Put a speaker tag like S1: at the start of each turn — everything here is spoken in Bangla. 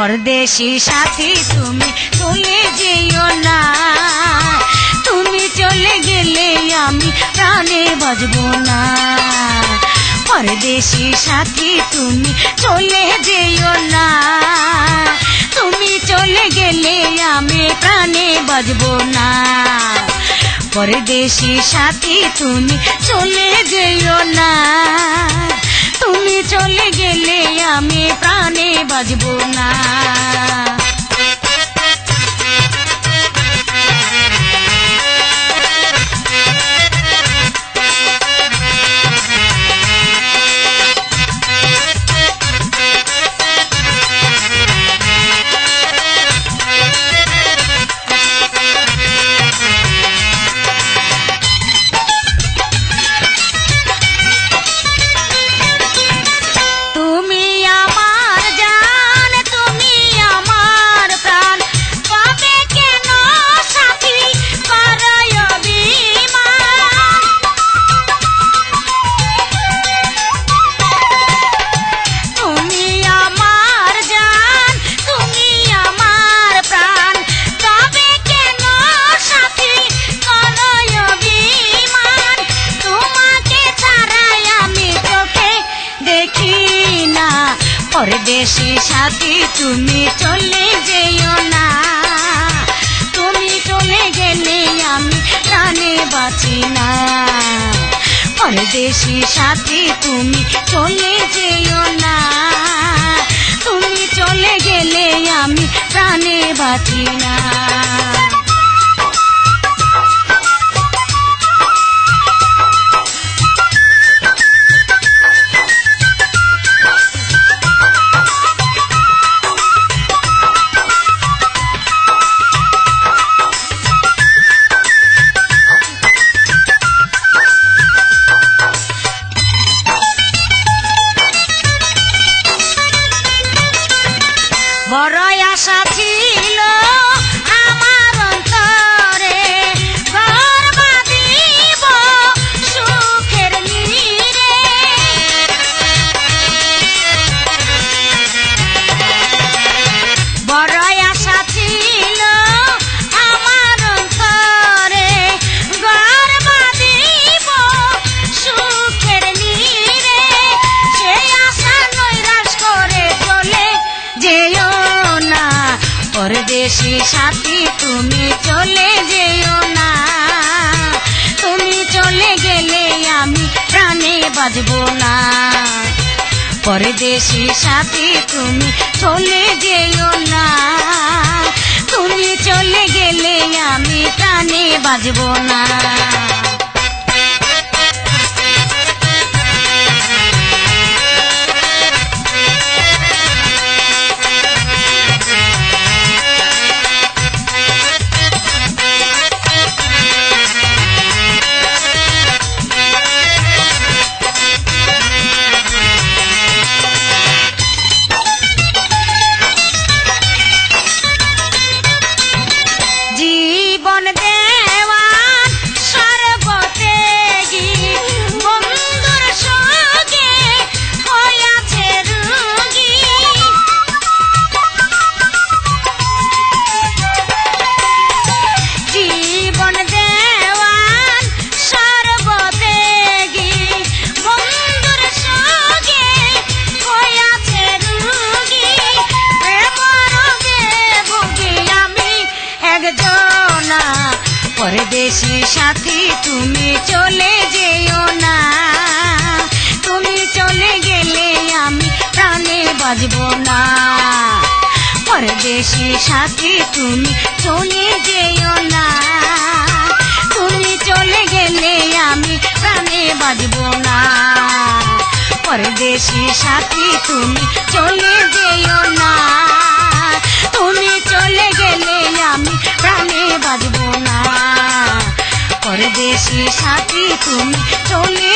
S1: परदेशी साथी তুমি চলে যেও না, তুমি চলে গেলে আমি প্রাণে বাঁচবো না। परदेशी साथी তুমি চলে যেও না, তুমি চলে গেলে আমি প্রাণে বাঁচবো না। परदेशी साथी তুমি চলে যেও না, তুমি চলে গেলে আমি প্রাণে বাঁচবো না। परदेशी साथी তুমি চলে যেও না, তুমি চলে গেলে আমি প্রাণে বাঁচি না। परदेशी साथी তুমি চলে যেও না, তুমি চলে গেলে আমি প্রাণে বাঁচি না। বড় আশা ছিল আমার অন্তরে, ঘর বাঁধিব সুখের নীড়ে। বড় আশা ছিল আমার অন্তরে, ঘর বাঁধিব সুখের নীড়ে। সেই আশা নৈরাশ করে চলে যেও না, परदेशी साथी তুমি চলে যেও না, তুমি চলে গেলে আমি প্রাণে বাঁচবো না। परदेशी साथी তুমি চলে যেও না, তুমি চলে গেলে আমি প্রাণে বাঁচবো না। জীবন দেওয়ান সর্বত্যাগী বন্ধুর সঙ্গে হইয়াছে রোগী। জীবন দেওয়ান সর্বত্যাগী বন্ধুর সঙ্গে হইয়াছে রোগী। প্রেম রোগে ভুগি আমি একজনা, परदेशी साथी তুমি চলে যেও না, তুমি চলে গেলে আমি প্রাণে বাঁচবো না। परदेशी साथी তুমি চলে যেও না, তুমি চলে গেলে আমি প্রাণে বাঁচবো না। परदेशी साथी তুমি চলে যেও না, তুমি চলে গেলে আমি প্রাণে বাঁচবো না। परदेशी साथी তুমি চলে